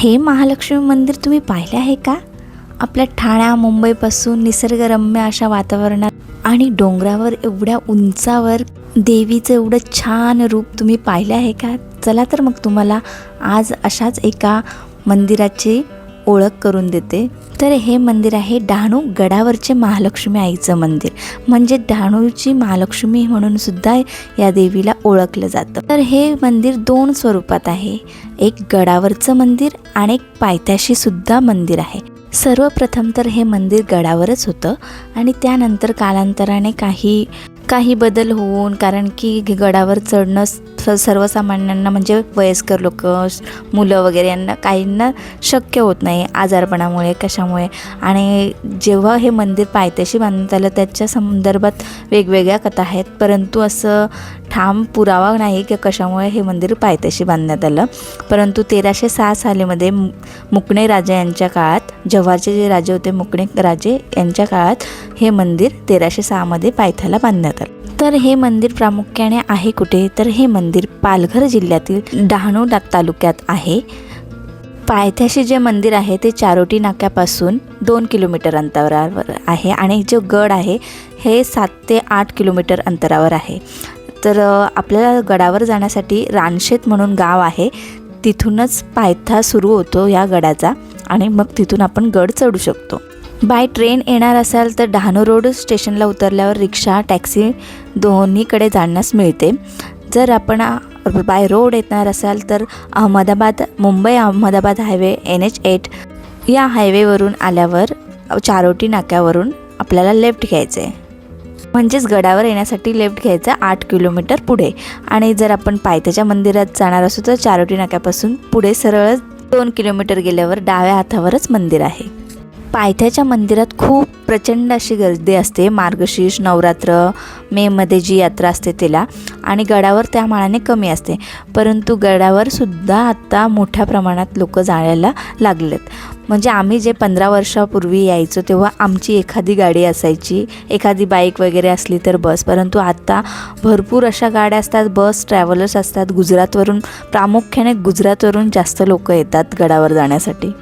हे महालक्ष्मी मंदिर तुम्ही पाहिले आहे का? आपल्या ठाण्या मुंबईपासून निसर्गरम्य अशा वातावरणात आणि डोंगरावर एवढ्या उंचावर देवीचं एवढं छान रूप तुम्ही पाहिले आहे का? चला तर मग तुम्हाला आज अशाच एका मंदिराची ओळख करून देते. तर हे मंदिर आहे डहाणू गडावरचे महालक्ष्मी आईचं मंदिर, म्हणजे डहाणूची महालक्ष्मी म्हणून सुद्धा या देवीला ओळखलं जातं. तर हे मंदिर दोन स्वरूपात आहे, एक गडावरचं मंदिर आणि एक पायथ्याशी सुद्धा मंदिर आहे. सर्वप्रथम तर हे मंदिर गडावरच होतं आणि त्यानंतर कालांतराने काही बदल होऊन, कारण की गडावर चढणं सर्वसामान्यांना म्हणजे वयस्कर लोक, मुलं वगैरे यांना काहींना शक्य होत नाही आजारपणामुळे कशामुळे. आणि जेव्हा हे मंदिर पायथ्याशी बांधण्यात आलं त्याच्या संदर्भात वेगवेगळ्या कथा आहेत, परंतु असं ठाम पुरावा नाही की कशामुळे हे मंदिर पायथ्याशी बांधण्यात आलं. परंतु 1306 सालीमध्ये मुकणे राजा यांच्या काळात, जव्हारचे जे राजे होते मुकणे राजे यांच्या काळात हे मंदिर 1306 पायथ्याला बांधण्यात आलं. तर हे मंदिर प्रामुख्याने आहे कुठे, तर हे मंदिर पालघर जिल्ह्यातील डहाणू तालुक्यात आहे. पायथ्याशी जे मंदिर आहे ते चारोटी नाक्यापासून 2 किलोमीटर अंतरावर आहे आणि जो गड आहे हे 7 ते 8 किलोमीटर अंतरावर आहे. तर आपल्याला गडावर जाण्यासाठी रानशेत म्हणून गाव आहे, तिथूनच पायथा सुरू होतो या गडाचा आणि मग तिथून आपण गड चढू शकतो. बाय ट्रेन येणार असाल तर डहाणू रोड स्टेशनला उतरल्यावर रिक्षा टॅक्सी दोन्हीकडे जाण्यास मिळते. जर आपण बाय रोड येणार असाल तर मुंबई अहमदाबाद हायवे NH8 या हायवेवरून आल्यावर चारोटी नाक्यावरून आपल्याला लेफ्ट घ्यायचं आहे, म्हणजेच गडावर येण्यासाठी लेफ्ट घ्यायचा 8 किलोमीटर पुढे. आणि जर आपण पायथ्याच्या मंदिरात जाणार असू तर चारोटी नाक्यापासून पुढे सरळ 2 किलोमीटर गेल्यावर डाव्या हातावरच मंदिर आहे. पायथ्याच्या मंदिरात खूप प्रचंड अशी गर्दी असते मार्गशीर्ष नवरात्र मेमध्ये जी यात्रा असते तिला, आणि गडावर त्या मानाने कमी असते. परंतु गडावर सुद्धा आता मोठ्या प्रमाणात लोक जायला लागलेत. म्हणजे आम्ही जे 15 वर्षापूर्वी यायचो तेव्हा आमची एखादी गाडी असायची, एखादी बाईक वगैरे असली तर बस. परंतु आता भरपूर अशा गाड्या असतात, बस ट्रॅव्हलर्स असतात. प्रामुख्याने गुजरातवरून जास्त लोक येतात गडावर जाण्यासाठी,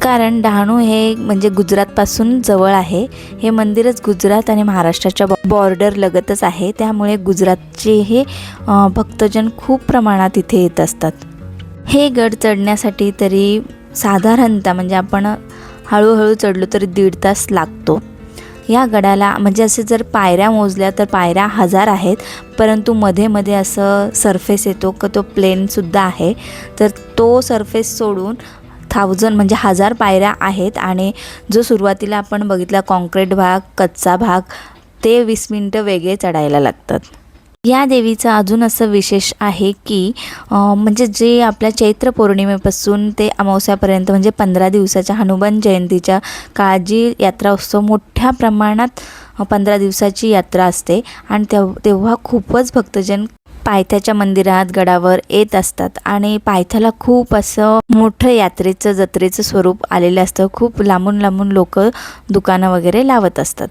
कारण डहाणू हे म्हणजे गुजरातपासून जवळ आहे. हे मंदिरच गुजरात आणि महाराष्ट्राच्या बॉर्डर लगतच आहे, त्यामुळे गुजरातचे हे भक्तजन खूप प्रमाणात इथे येत असतात. हे गड चढण्यासाठी तरी साधारणतः म्हणजे आपण हळूहळू चढलो तरी 1.5 तास लागतो. या गडाला म्हणजे असे जर पायऱ्या मोजल्या तर पायऱ्या 1000 आहेत, परंतु मध्ये असं सरफेस येतो का तो प्लेनसुद्धा आहे. तर तो सरफेस सोडून 1000 म्हणजे 1000 पायऱ्या आहेत. आणि जो सुरुवातीला आपण बघितला कॉन्क्रीट भाग, कच्चा भाग, ते 20 मिनटं वेगळे चढायला लागतात. या देवीचं अजून असं विशेष आहे की म्हणजे जे आपल्या चैत्र पौर्णिमेपासून ते अमावस्यापर्यंत म्हणजे 15 दिवसाच्या हनुमान जयंतीच्या काळात जी यात्रा उत्सव मोठ्या प्रमाणात 15 दिवसाची यात्रा असते आणि तेव्हा खूपच भक्तजन पायथ्याच्या मंदिरात गडावर येत असतात. आणि पायथ्याला खूप असं मोठं यात्रेचं जत्रेचं स्वरूप आलेलं असतं. खूप लांबून लोक दुकानं वगैरे लावत असतात.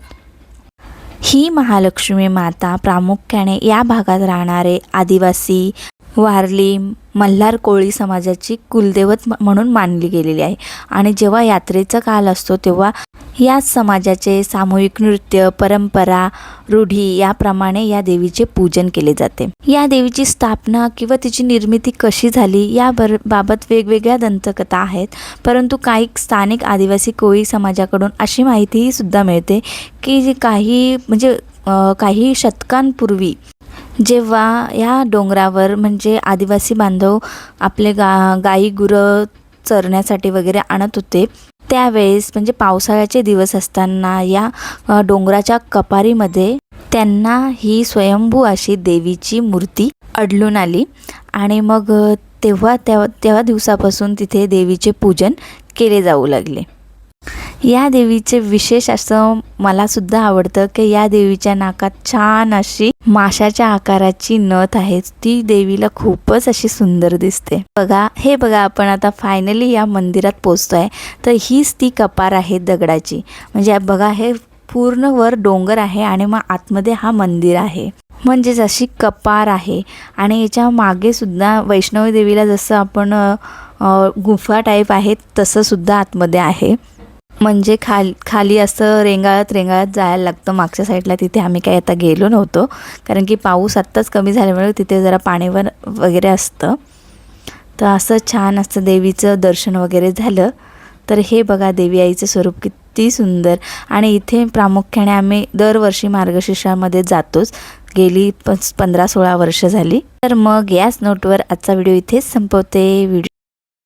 ही महालक्ष्मी माता प्रामुख्याने या भागात राहणारे आदिवासी, वारली, मल्हार कोळी समाजाची कुलदैवत म्हणून मानली गेलेली आहे. आणि जेव्हा यात्रेचा काल असतो तेव्हा याच समाजाचे सामूहिक नृत्य, परंपरा, रूढी याप्रमाणे या देवीचे पूजन केले जाते. या देवीची स्थापना किंवा तिची निर्मिती कशी झाली या बाबत वेगवेगळ्या दंतकथा आहेत, परंतु काही स्थानिक आदिवासी कोळी समाजाकडून अशी माहितीही सुद्धा मिळते की काही शतकांपूर्वी जेव्हा या डोंगरावर म्हणजे आदिवासी बांधव आपले गाई गुरं चरण्यासाठी वगैरे आणत होते, त्यावेळेस म्हणजे पावसाळ्याचे दिवस असताना या डोंगराच्या कपारीमध्ये त्यांना ही स्वयंभू अशी देवीची मूर्ती आढळून आली. आणि मग तेव्हा दिवसापासून तिथे देवीचे पूजन केले जाऊ लागले. या देवीचे विशेष असं मला सुद्धा आवडतं की या देवीच्या नाकात छान अशी माशाच्या आकाराची नथ आहे, ती देवीला खूपच अशी सुंदर दिसते. बघा आपण आता फायनली या मंदिरात पोचतो आहे. तर हीच ती कपार आहे दगडाची, म्हणजे बघा हे पूर्ण वर डोंगर आहे आणि मग आतमध्ये हा मंदिर आहे, म्हणजेच अशी कपार आहे. आणि याच्या मागे सुद्धा वैष्णवी देवीला जसं आपण गुफा टाईप आहे तसंसुद्धा आतमध्ये आहे. म्हणजे खाली असं रेंगाळत जायला लागतं मागच्या साईडला. तिथे आम्ही काही आता गेलो नव्हतो कारण की पाऊस आत्ताच कमी झाल्यामुळे तिथे जरा पाणीवर वगैरे असतं. तर असं छान असं देवीचं दर्शन वगैरे झालं. तर हे बघा देवी आईचं स्वरूप किती सुंदर. आणि इथे प्रामुख्याने आम्ही दरवर्षी मार्गशीर्षामध्ये जातोच. गेली 15-16 वर्ष झाली. तर मग याच नोटवर आजचा व्हिडिओ इथेच संपवते. व्हिडिओ